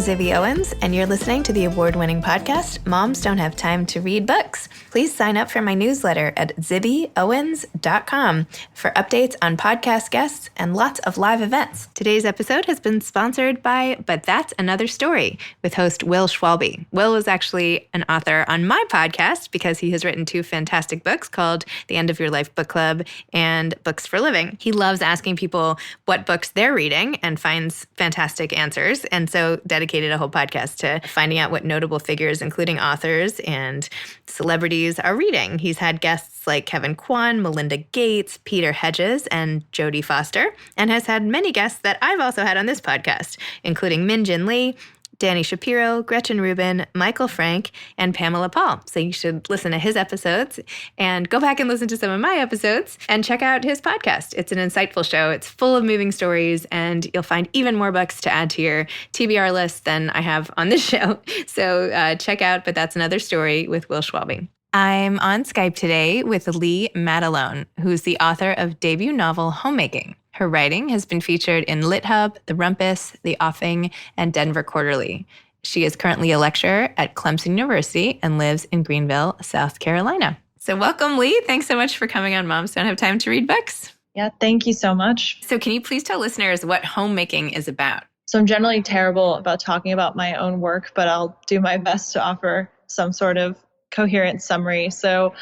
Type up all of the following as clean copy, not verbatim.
Zibby Owens, and you're listening to the award-winning podcast, Moms Don't Have Time to Read Books. Please sign up for my newsletter at zibbyowens.com for updates on podcast guests and lots of live events. Today's episode has been sponsored by But That's Another Story with host Will Schwalbe. Will is actually an author on my podcast because he has written 2 fantastic books called The End of Your Life Book Club and Books for Living. He loves asking people what books they're reading and finds fantastic answers, and so dedicated a whole podcast to finding out what notable figures, including authors and celebrities, are reading. He's had guests like Kevin Kwan, Melinda Gates, Peter Hedges, and Jodie Foster, and has had many guests that I've also had on this podcast, including Min Jin Lee, Danny Shapiro, Gretchen Rubin, Michael Frank, and Pamela Paul. So you should listen to his episodes and go back and listen to some of my episodes and check out his podcast. It's an insightful show. It's full of moving stories, and you'll find even more books to add to your TBR list than I have on this show. So check out But That's Another Story with Will Schwalbe. I'm on Skype today with Lee Matalone, who's the author of debut novel Homemaking. Her writing has been featured in LitHub, The Rumpus, The Offing, and Denver Quarterly. She is currently a lecturer at Clemson University and lives in Greenville, South Carolina. So welcome, Lee. Thanks so much for coming on Moms Don't Have Time to Read Books. Yeah, thank you so much. So can you please tell listeners what homemaking is about? So I'm generally terrible about talking about my own work, but I'll do my best to offer some sort of coherent summary. So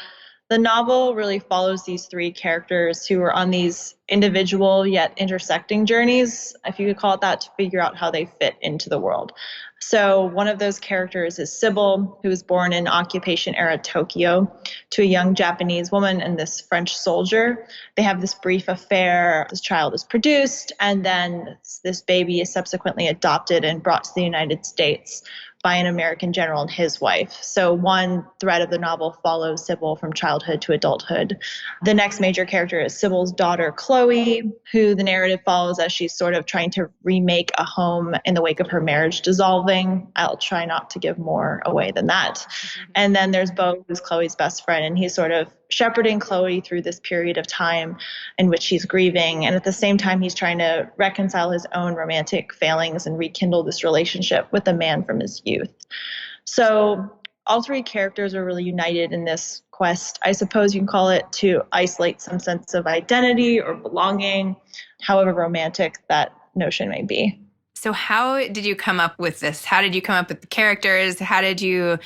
the novel really follows these 3 characters who are on these individual yet intersecting journeys, if you could call it that, to figure out how they fit into the world. So one of those characters is Sybil, who was born in occupation-era Tokyo to a young Japanese woman and this French soldier. They have this brief affair. This child is produced, and then this baby is subsequently adopted and brought to the United States by an American general and his wife. So one thread of the novel follows Sybil from childhood to adulthood. The next major character is Sybil's daughter, Chloe, who the narrative follows as she's sort of trying to remake a home in the wake of her marriage dissolving. I'll try not to give more away than that. And then there's Beau, who's Chloe's best friend, and he's sort of shepherding Chloe through this period of time in which she's grieving. And at the same time, he's trying to reconcile his own romantic failings and rekindle this relationship with a man from his youth. So all 3 characters are really united in this quest, I suppose you can call it, to isolate some sense of identity or belonging, however romantic that notion may be. So how did you come up with this? How did you come up with the characters? How did you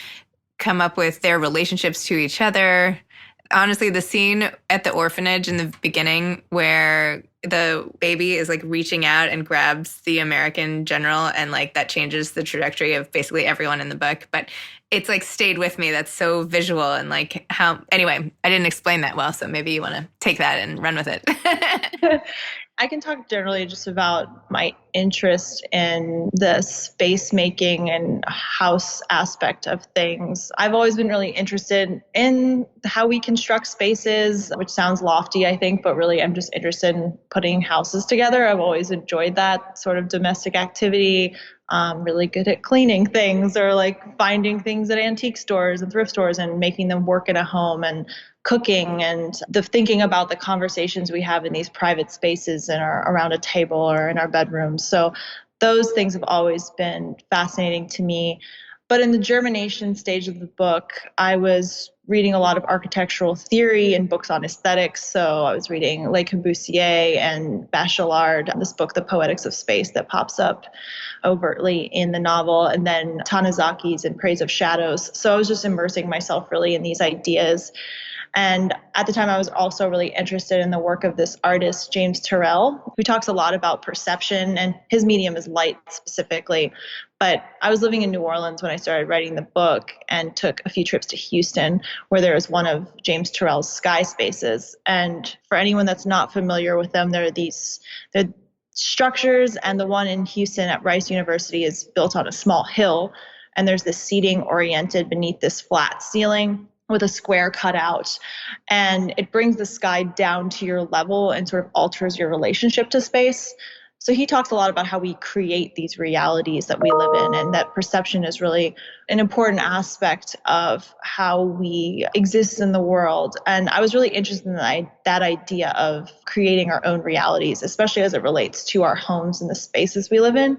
come up with their relationships to each other? Honestly, the scene at the orphanage in the beginning where the baby is like reaching out and grabs the American general, and like that changes the trajectory of basically everyone in the book. But it's like stayed with me. That's so visual, and like how, anyway, I didn't explain that well. So maybe you want to take that and run with it. I can talk generally just about my interest in the space making and house aspect of things. I've always been really interested in how we construct spaces, which sounds lofty, I think, but really I'm just interested in putting houses together. I've always enjoyed that sort of domestic activity. Really good at cleaning things or like finding things at antique stores and thrift stores and making them work in a home, and cooking and the thinking about the conversations we have in these private spaces and around a table or in our bedrooms. So those things have always been fascinating to me. But in the germination stage of the book, I was reading a lot of architectural theory and books on aesthetics. So I was reading Le Corbusier and Bachelard, this book, The Poetics of Space, that pops up overtly in the novel, and then Tanazaki's In Praise of Shadows. So I was just immersing myself really in these ideas. And at the time, I was also really interested in the work of this artist, James Turrell, who talks a lot about perception, and his medium is light specifically. But I was living in New Orleans when I started writing the book and took a few trips to Houston, where there was one of James Turrell's sky spaces. And for anyone that's not familiar with them, they're structures, and the one in Houston at Rice University is built on a small hill. And there's this seating oriented beneath this flat ceiling with a square cut out, and it brings the sky down to your level and sort of alters your relationship to space. So he talks a lot about how we create these realities that we live in, and that perception is really an important aspect of how we exist in the world. And I was really interested in that idea of creating our own realities, especially as it relates to our homes and the spaces we live in.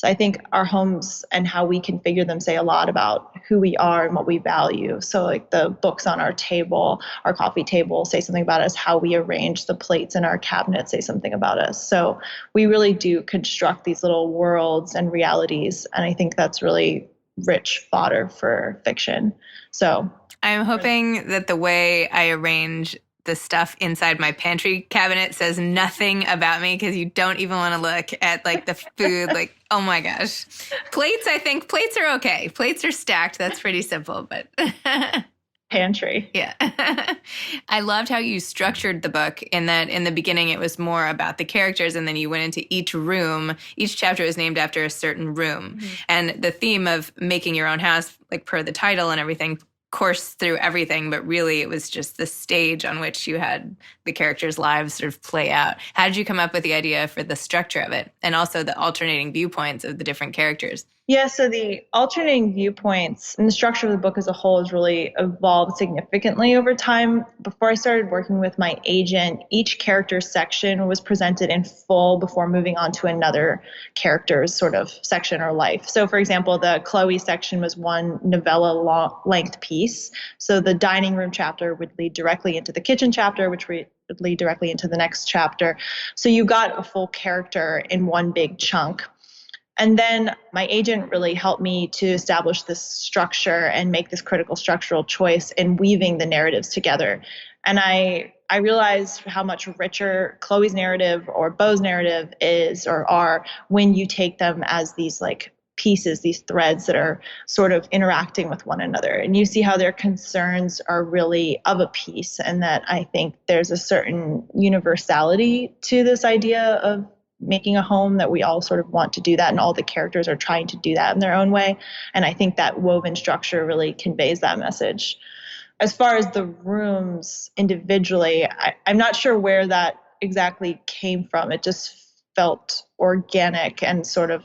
So I think our homes and how we configure them say a lot about who we are and what we value. So like the books on our table, our coffee table say something about us. How we arrange the plates in our cabinet say something about us. So we really do construct these little worlds and realities. And I think that's really rich fodder for fiction. So I'm hoping that the way I arrange the stuff inside my pantry cabinet says nothing about me, because you don't even want to look at like the food. Like, oh my gosh. Plates, I think plates are okay. Plates are stacked. That's pretty simple, but pantry. Yeah. I loved how you structured the book, in that in the beginning it was more about the characters, and then you went into each room. Each chapter was named after a certain room. Mm-hmm. And the theme of making your own house, like per the title and everything, coursed through everything, but really it was just the stage on which you had the characters' lives sort of play out. How did you come up with the idea for the structure of it, and also the alternating viewpoints of the different characters? Yeah, so the alternating viewpoints and the structure of the book as a whole has really evolved significantly over time. Before I started working with my agent, each character section was presented in full before moving on to another character's sort of section or life. So for example, the Chloe section was one novella length piece. So the dining room chapter would lead directly into the kitchen chapter, which would lead directly into the next chapter. So you got a full character in one big chunk. And then my agent really helped me to establish this structure and make this critical structural choice in weaving the narratives together. And I realized how much richer Chloe's narrative or Beau's narrative is or are when you take them as these like pieces, these threads that are sort of interacting with one another. And you see how their concerns are really of a piece, and that I think there's a certain universality to this idea of making a home, that we all sort of want to do that, and all the characters are trying to do that in their own way. And I think that woven structure really conveys that message. As far as the rooms individually, I'm not sure where that exactly came from. It just felt organic and sort of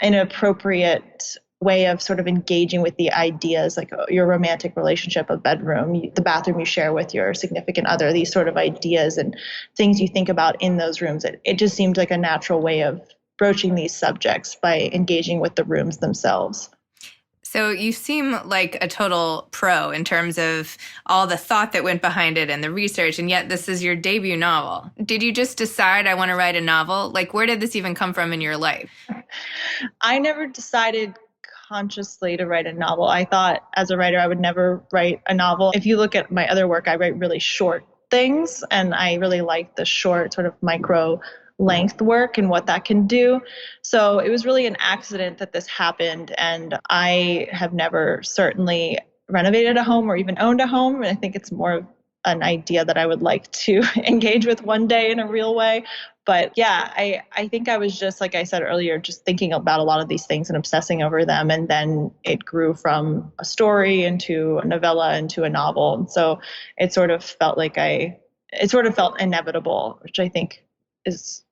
an appropriate way of sort of engaging with the ideas, like your romantic relationship, a bedroom, the bathroom you share with your significant other, these sort of ideas and things you think about in those rooms. It just seemed like a natural way of broaching these subjects by engaging with the rooms themselves. So you seem like a total pro in terms of all the thought that went behind it and the research, and yet this is your debut novel. Did you just decide, I want to write a novel? Like, where did this even come from in your life? I never decided consciously to write a novel. I thought as a writer I would never write a novel. If you look at my other work, I write really short things, and I really like the short sort of micro length work and what that can do. So it was really an accident that this happened, and I have never certainly renovated a home or even owned a home. And I think it's more of an idea that I would like to engage with one day in a real way. But yeah, I think I was just, like I said earlier, just thinking about a lot of these things and obsessing over them. And then it grew from a story into a novella into a novel. And so it sort of felt inevitable, which I think is,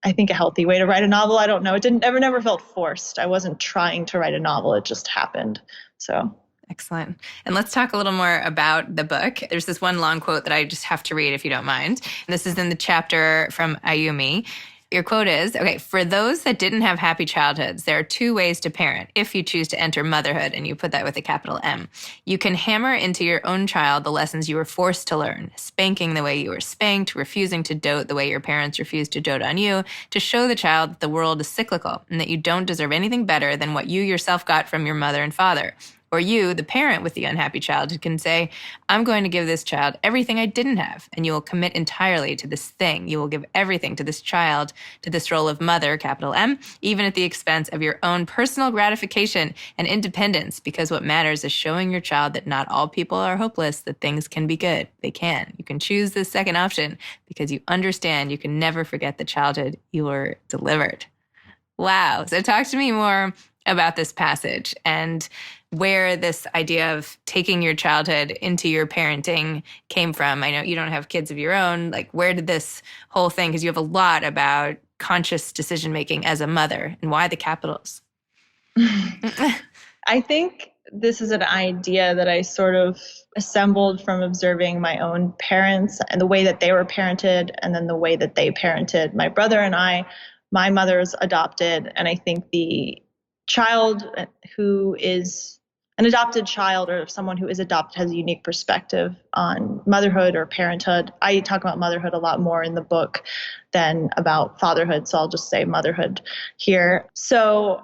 a healthy way to write a novel. I don't know. It never felt forced. I wasn't trying to write a novel. It just happened. So. Excellent. And let's talk a little more about the book. There's this one long quote that I just have to read if you don't mind. This is in the chapter from Ayumi. Your quote is, okay, for those that didn't have happy childhoods, there are two ways to parent if you choose to enter motherhood, and you put that with a capital M. You can hammer into your own child the lessons you were forced to learn, spanking the way you were spanked, refusing to dote the way your parents refused to dote on you, to show the child that the world is cyclical and that you don't deserve anything better than what you yourself got from your mother and father. Or you, the parent with the unhappy child, can say, I'm going to give this child everything I didn't have, and you will commit entirely to this thing. You will give everything to this child, to this role of mother, capital M, even at the expense of your own personal gratification and independence, because what matters is showing your child that not all people are hopeless, that things can be good. They can. You can choose this second option because you understand you can never forget the childhood you were delivered. Wow. So talk to me more about this passage and where this idea of taking your childhood into your parenting came from. I know you don't have kids of your own. Like, where did this whole thing, because you have a lot about conscious decision-making as a mother, and why the capitals? I think this is an idea that I sort of assembled from observing my own parents and the way that they were parented, and then the way that they parented my brother and I. my mother's adopted, and I think the child who is an adopted child or someone who is adopted has a unique perspective on motherhood or parenthood. I talk about motherhood a lot more in the book than about fatherhood, so I'll just say motherhood here. So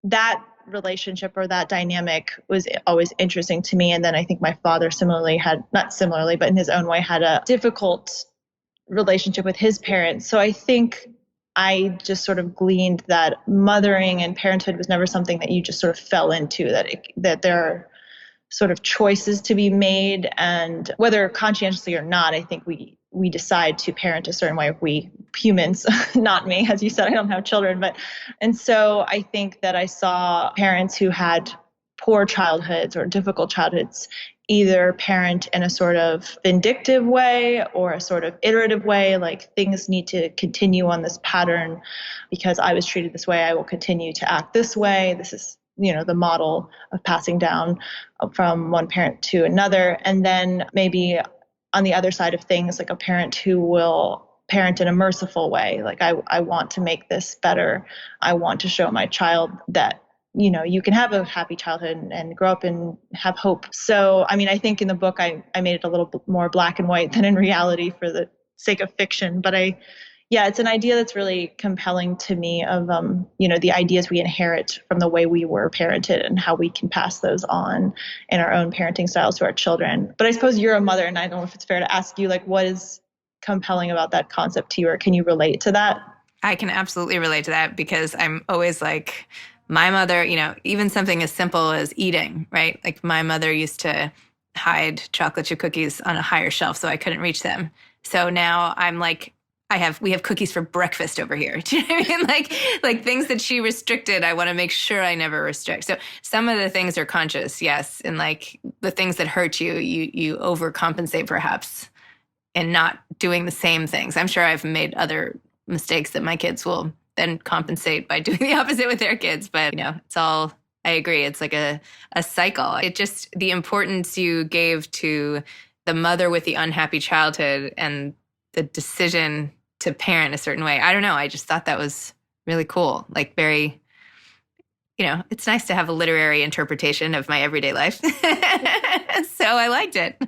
that relationship or that dynamic was always interesting to me. And then I think my father similarly had, not similarly, but in his own way, had a difficult relationship with his parents. So I think I just sort of gleaned that mothering and parenthood was never something that you just sort of fell into, that there are sort of choices to be made, and whether conscientiously or not, I think we decide to parent a certain way. We humans, not me, as you said, I don't have children, and so I think that I saw parents who had poor childhoods or difficult childhoods either parent in a sort of vindictive way or a sort of iterative way, like things need to continue on this pattern because I was treated this way, I will continue to act this way. This is, the model of passing down from one parent to another. And then maybe on the other side of things, like a parent who will parent in a merciful way. Like, I want to make this better. I want to show my child that, you can have a happy childhood and grow up and have hope. So, I mean, I think in the book, I made it a little bit more black and white than in reality for the sake of fiction. But it's an idea that's really compelling to me of, the ideas we inherit from the way we were parented and how we can pass those on in our own parenting styles to our children. But I suppose you're a mother, and I don't know if it's fair to ask you, like, what is compelling about that concept to you, or can you relate to that? I can absolutely relate to that because I'm always like, my mother, even something as simple as eating, right? Like my mother used to hide chocolate chip cookies on a higher shelf so I couldn't reach them. So now I'm like, we have cookies for breakfast over here. Do you know what I mean? Like things that she restricted, I want to make sure I never restrict. So some of the things are conscious, yes. And like the things that hurt you overcompensate perhaps in not doing the same things. I'm sure I've made other mistakes that my kids will then compensate by doing the opposite with their kids. But, it's all, I agree. It's like a cycle. It just, the importance you gave to the mother with the unhappy childhood and the decision to parent a certain way. I don't know. I just thought that was really cool. Like very, it's nice to have a literary interpretation of my everyday life. So I liked it.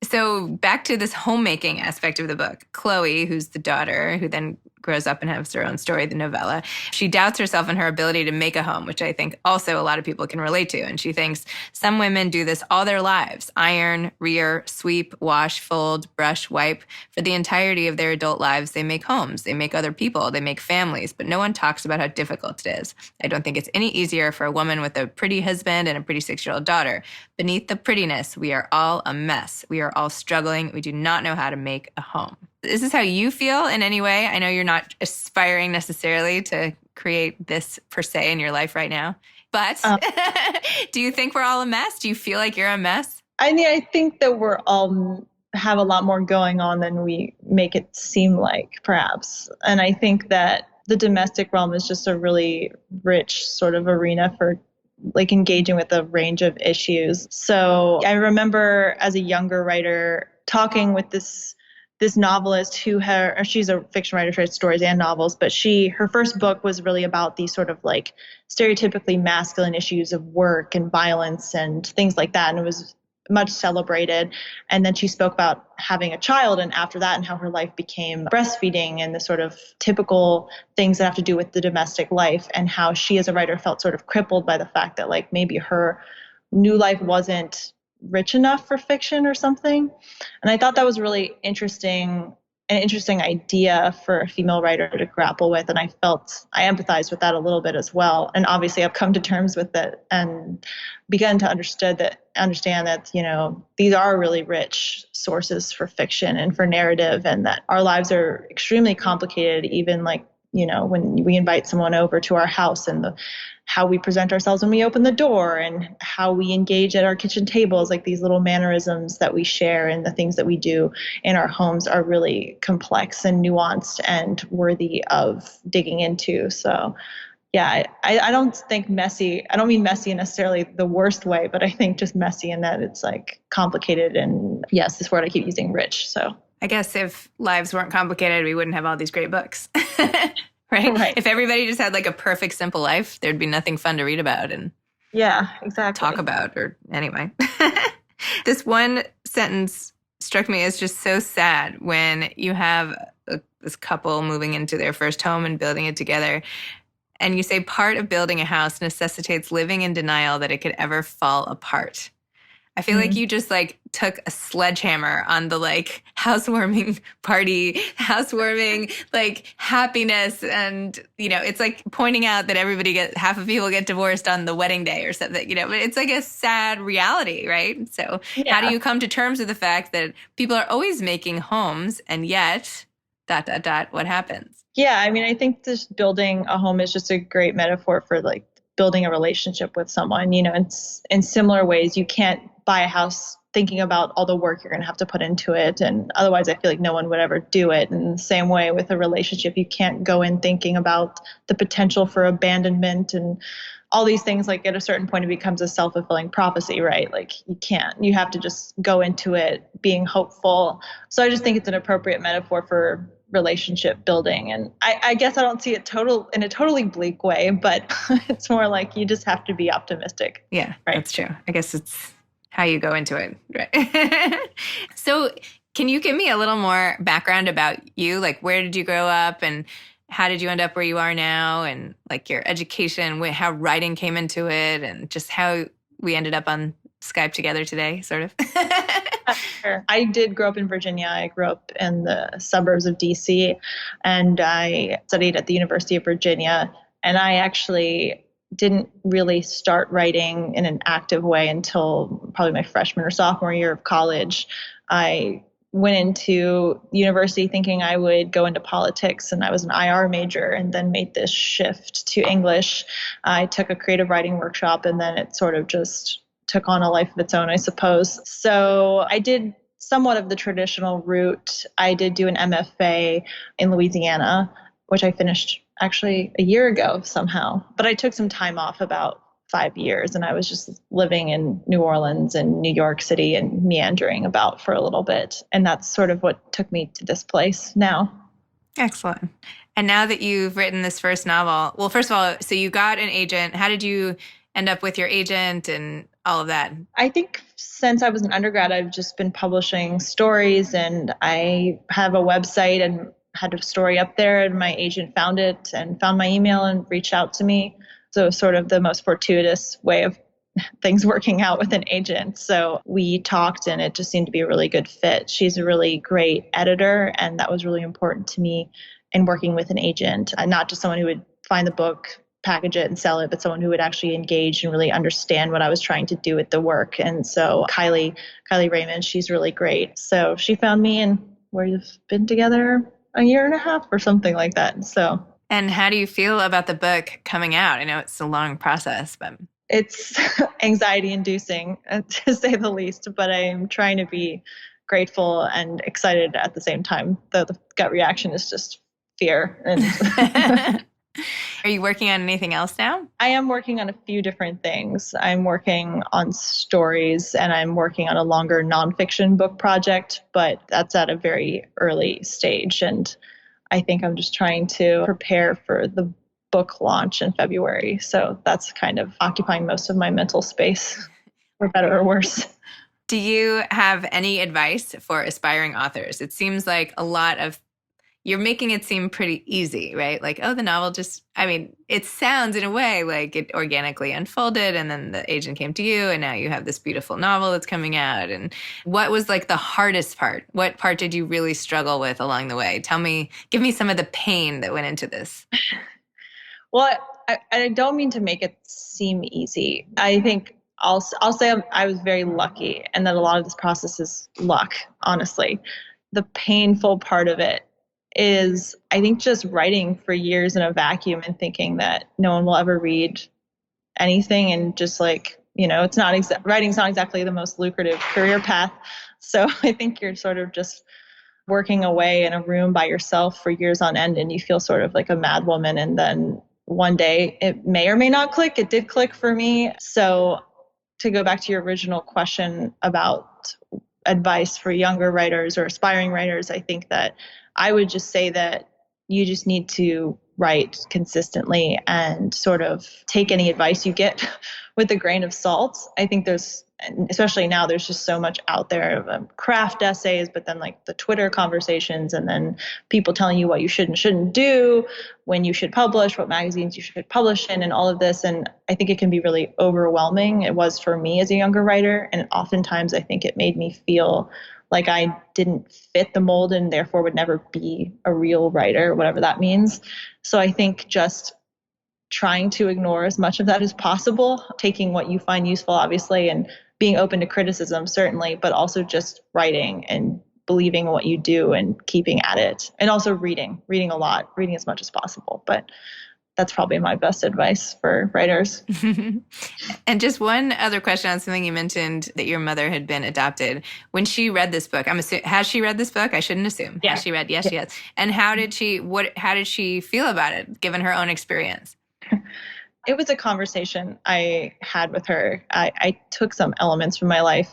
So back to this homemaking aspect of the book. Chloe, who's the daughter, who then grows up and has her own story, the novella, she doubts herself and her ability to make a home, which I think also a lot of people can relate to. And she thinks some women do this all their lives: iron, rear, sweep, wash, fold, brush, wipe. For the entirety of their adult lives, they make homes, they make other people, they make families, but no one talks about how difficult it is. I don't think it's any easier for a woman with a pretty husband and a pretty 6-year-old daughter. Beneath the prettiness, we are all a mess. We are all struggling. We do not know how to make a home. Is this how you feel in any way? I know you're not aspiring necessarily to create this per se in your life right now, but do you think we're all a mess? Do you feel like you're a mess? I mean, I think that we're all have a lot more going on than we make it seem like, perhaps. And I think that the domestic realm is just a really rich sort of arena for like engaging with a range of issues. So I remember as a younger writer talking with this novelist she's a fiction writer, she writes stories and novels, but her first book was really about these sort of like stereotypically masculine issues of work and violence and things like that. And it was much celebrated. And then she spoke about having a child, and after that, and how her life became breastfeeding and the sort of typical things that have to do with the domestic life, and how she as a writer felt sort of crippled by the fact that like maybe her new life wasn't rich enough for fiction or something. And I thought that was really an interesting idea for a female writer to grapple with. And I empathized with that a little bit as well. And obviously I've come to terms with it and begun to understand that, these are really rich sources for fiction and for narrative, and that our lives are extremely complicated, even like, when we invite someone over to our house, and how we present ourselves when we open the door, and how we engage at our kitchen tables, like these little mannerisms that we share and the things that we do in our homes are really complex and nuanced and worthy of digging into. So yeah, I don't think messy, I don't mean messy in necessarily the worst way, but I think just messy in that it's like complicated, and yes, this word I keep using, rich. So I guess if lives weren't complicated, we wouldn't have all these great books. right? Right. If everybody just had like a perfect, simple life, there'd be nothing fun to read about and Yeah, exactly. talk about, or anyway. This one sentence struck me as just so sad when you have this couple moving into their first home and building it together. And you say part of building a house necessitates living in denial that it could ever fall apart. I feel like you just like took a sledgehammer on the like housewarming party, housewarming like happiness. And, you know, it's like pointing out that half of people get divorced on the wedding day or something, you know, but it's like a sad reality, right? So how do you come to terms with the fact that people are always making homes and yet ... what happens? Yeah, I mean, I think this building a home is just a great metaphor for like building a relationship with someone. You know, it's in similar ways. You can't buy a house thinking about all the work you're going to have to put into it. And otherwise, I feel like no one would ever do it. In the same way with a relationship, you can't go in thinking about the potential for abandonment and all these things. Like at a certain point, it becomes a self-fulfilling prophecy, right? Like you have to just go into it being hopeful. So I just think it's an appropriate metaphor for relationship building. And I guess I don't see it in a totally bleak way, but it's more like you just have to be optimistic. Yeah, right? That's true. I guess it's how you go into it. Right. So can you give me a little more background about you? Like, where did you grow up and how did you end up where you are now? And like your education, how writing came into it, and just how we ended up on Skype together today, sort of. Sure. I did grow up in Virginia. I grew up in the suburbs of DC, and I studied at the University of Virginia. And I actually didn't really start writing in an active way until probably my freshman or sophomore year of college. I went into university thinking I would go into politics, and I was an IR major, and then made this shift to English. I took a creative writing workshop, and then it sort of just took on a life of its own, I suppose. So I did somewhat of the traditional route. I did do an MFA in Louisiana, which I finished actually a year ago somehow. But I took some time off, about 5 years, and I was just living in New Orleans and New York City and meandering about for a little bit. And that's sort of what took me to this place now. Excellent. And now that you've written this first novel, well, first of all, so you got an agent. How did you end up with your agent and all of that? I think since I was an undergrad, I've just been publishing stories, and I have a website and had a story up there, and my agent found it and found my email and reached out to me. So it was sort of the most fortuitous way of things working out with an agent. So we talked, and it just seemed to be a really good fit. She's a really great editor, and that was really important to me in working with an agent, and not just someone who would find the book, package it and sell it, but someone who would actually engage and really understand what I was trying to do with the work. And so Kylie Raymond, she's really great. So she found me, and we've been together a year and a half or something like that. So. And how do you feel about the book coming out? I know it's a long process, but it's anxiety inducing, to say the least, but I'm trying to be grateful and excited at the same time, though the gut reaction is just fear. And Are you working on anything else now? I am working on a few different things. I'm working on stories, and I'm working on a longer nonfiction book project, but that's at a very early stage. And I think I'm just trying to prepare for the book launch in February. So that's kind of occupying most of my mental space, for better or worse. Do you have any advice for aspiring authors? It seems like you're making it seem pretty easy, right? Like, oh, the novel it sounds in a way like it organically unfolded, and then the agent came to you, and now you have this beautiful novel that's coming out. And what was like the hardest part? What part did you really struggle with along the way? Give me some of the pain that went into this. Well, I don't mean to make it seem easy. I think I'll say I was very lucky, and that a lot of this process is luck, honestly. The painful part of it is, I think, just writing for years in a vacuum and thinking that no one will ever read anything, and just like, it's not writing's not exactly the most lucrative career path. So I think you're sort of just working away in a room by yourself for years on end, and you feel sort of like a mad woman. And then one day it may or may not click. It did click for me. So to go back to your original question about advice for younger writers or aspiring writers, I think that I would just say that you just need to write consistently and sort of take any advice you get with a grain of salt. I think especially now, there's just so much out there of craft essays, but then like the Twitter conversations, and then people telling you what you should and shouldn't do, when you should publish, what magazines you should publish in, and all of this. And I think it can be really overwhelming. It was for me as a younger writer. And oftentimes I think it made me feel like I didn't fit the mold and therefore would never be a real writer, whatever that means. So I think just trying to ignore as much of that as possible, taking what you find useful, obviously, and being open to criticism, certainly, but also just writing and believing in what you do and keeping at it. And also reading a lot, reading as much as possible. But that's probably my best advice for writers. And just one other question on something you mentioned, that your mother had been adopted. When she read this book, has she read this book? I shouldn't assume. Yeah. Has she read? Yes, she has. And how did she feel about it, given her own experience? It was a conversation I had with her. I took some elements from my life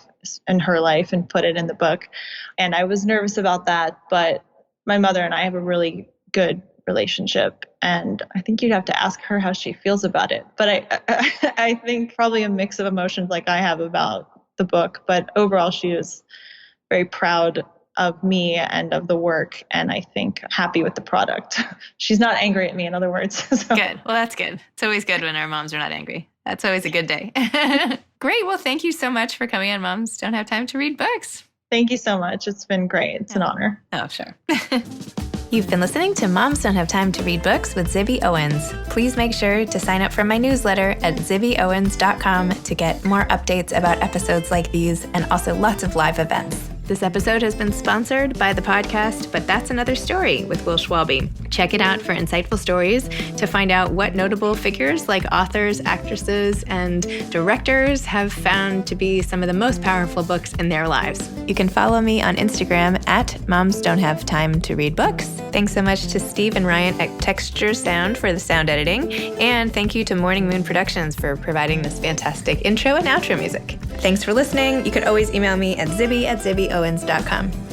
and her life and put it in the book. And I was nervous about that, but my mother and I have a really good relationship. And I think you'd have to ask her how she feels about it. But I think probably a mix of emotions like I have about the book. But overall, she was very proud of me and of the work, and I think happy with the product. She's not angry at me, in other words. So. Good. Well, that's good. It's always good when our moms are not angry. That's always a good day. Great. Well, thank you so much for coming on Moms Don't Have Time to Read Books. Thank you so much. It's been great. It's an honor. Oh, sure. You've been listening to Moms Don't Have Time to Read Books with Zibby Owens. Please make sure to sign up for my newsletter at zibbyowens.com to get more updates about episodes like these and also lots of live events. This episode has been sponsored by the podcast But That's Another Story with Will Schwalbe. Check it out for insightful stories to find out what notable figures like authors, actresses, and directors have found to be some of the most powerful books in their lives. You can follow me on Instagram at Moms Don't Have Time to Read Books. Thanks so much to Steve and Ryan at Texture Sound for the sound editing. And thank you to Morning Moon Productions for providing this fantastic intro and outro music. Thanks for listening. You could always email me at zibby@zibbyowens.com.